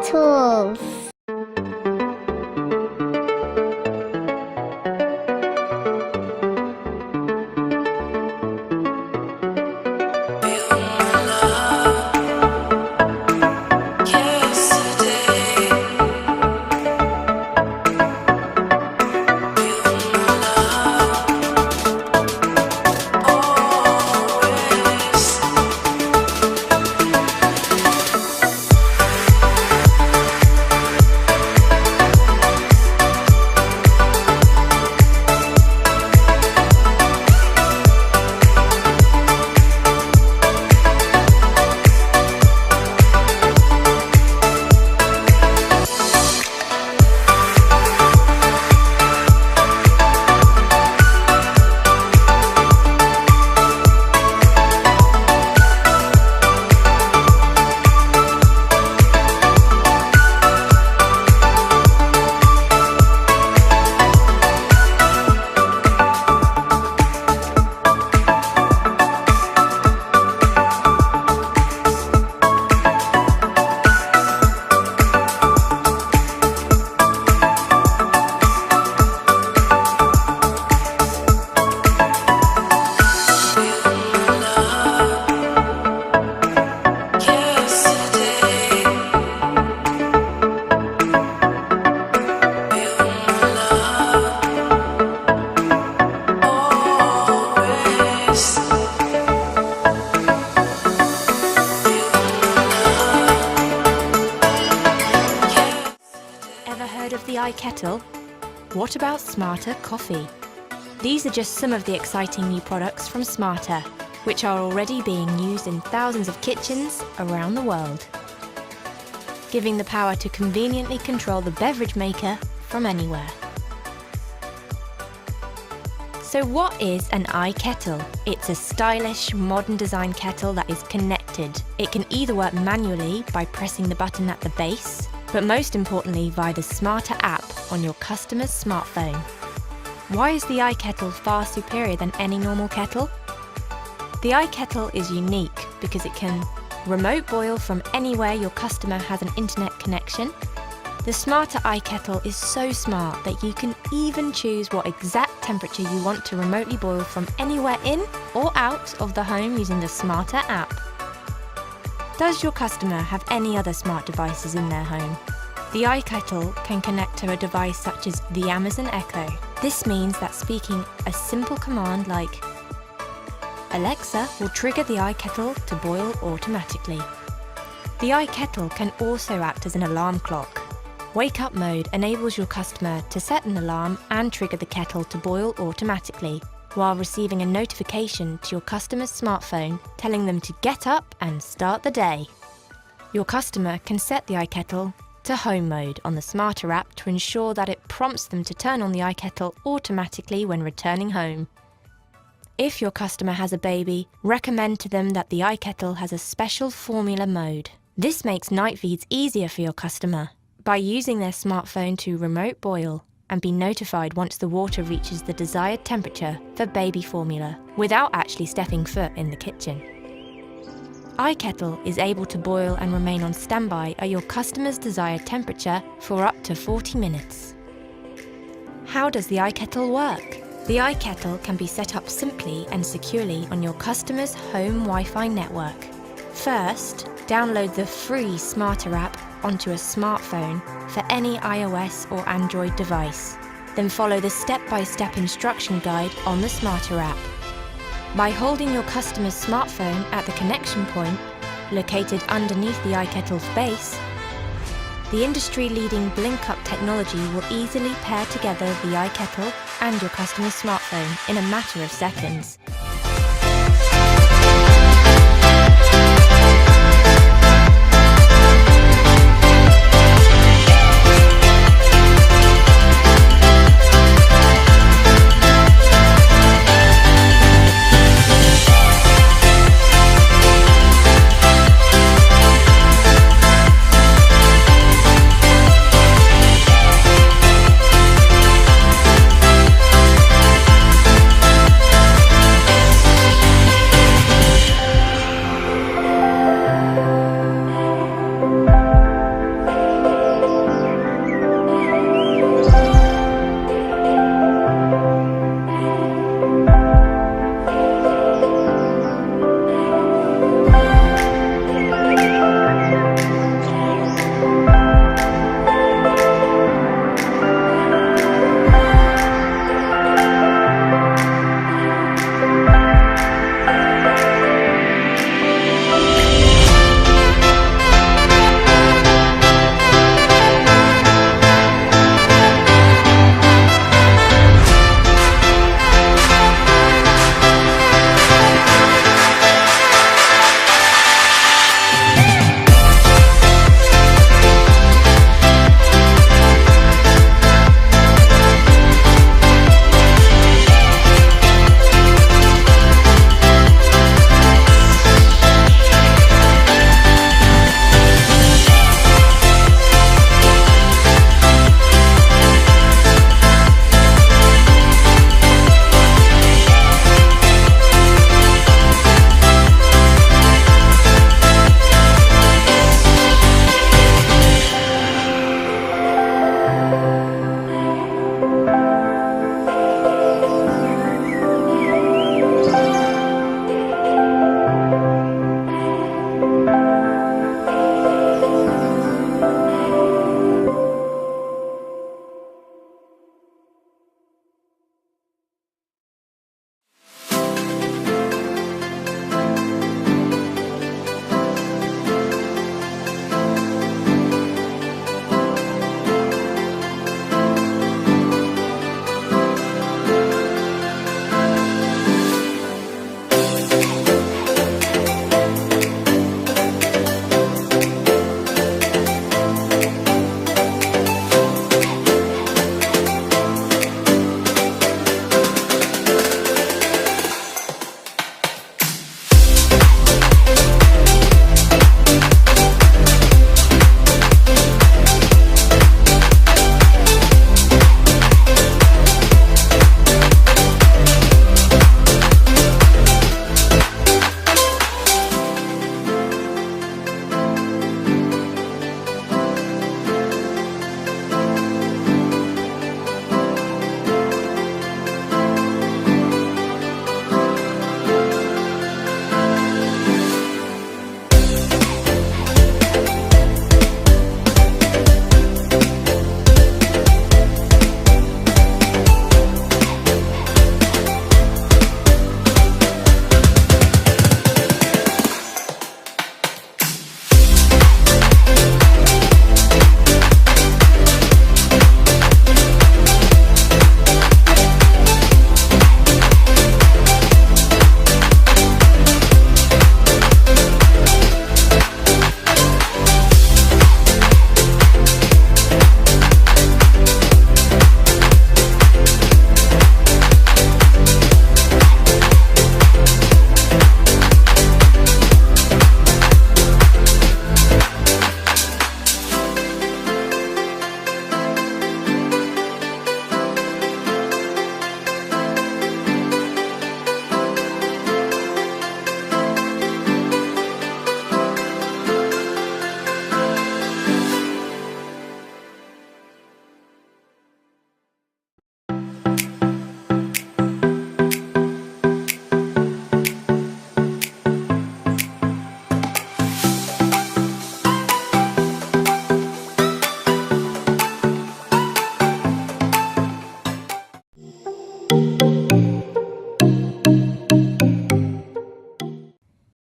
Kettles. Of the iKettle? What about Smarter Coffee? These are just some of the exciting new products from Smarter, which are already being used in thousands of kitchens around the world, giving the power to conveniently control the beverage maker from anywhere. So what is an iKettle? It's a stylish, modern design kettle that is connected. It can either work manually by pressing the button at the base, but most importantly via the Smarter app on your customer's smartphone. Why is the iKettle far superior than any normal kettle? The iKettle is unique because it can remote boil from anywhere your customer has an internet connection. The Smarter iKettle is so smart that you can even choose what exact temperature you want to remotely boil from anywhere in or out of the home using the Smarter app. Does your customer have any other smart devices in their home? The iKettle can connect to a device such as the Amazon Echo. This means that speaking a simple command like Alexa will trigger the iKettle to boil automatically. The iKettle can also act as an alarm clock. Wake Up mode enables your customer to set an alarm and trigger the kettle to boil automatically, while receiving a notification to your customer's smartphone telling them to get up and start the day. Your customer can set the iKettle to home mode on the Smarter app to ensure that it prompts them to turn on the iKettle automatically when returning home. If your customer has a baby, recommend to them that the iKettle has a special formula mode. This makes night feeds easier for your customer by using their smartphone to remote boil and be notified once the water reaches the desired temperature for baby formula without actually stepping foot in the kitchen. iKettle is able to boil and remain on standby at your customer's desired temperature for up to 40 minutes. How does the iKettle work? The iKettle can be set up simply and securely on your customer's home Wi-Fi network. First, download the free Smarter app onto a smartphone for any iOS or Android device. Then follow the step-by-step instruction guide on the Smarter app. By holding your customer's smartphone at the connection point, located underneath the iKettle's base, the industry-leading blink-up technology will easily pair together the iKettle and your customer's smartphone in a matter of seconds.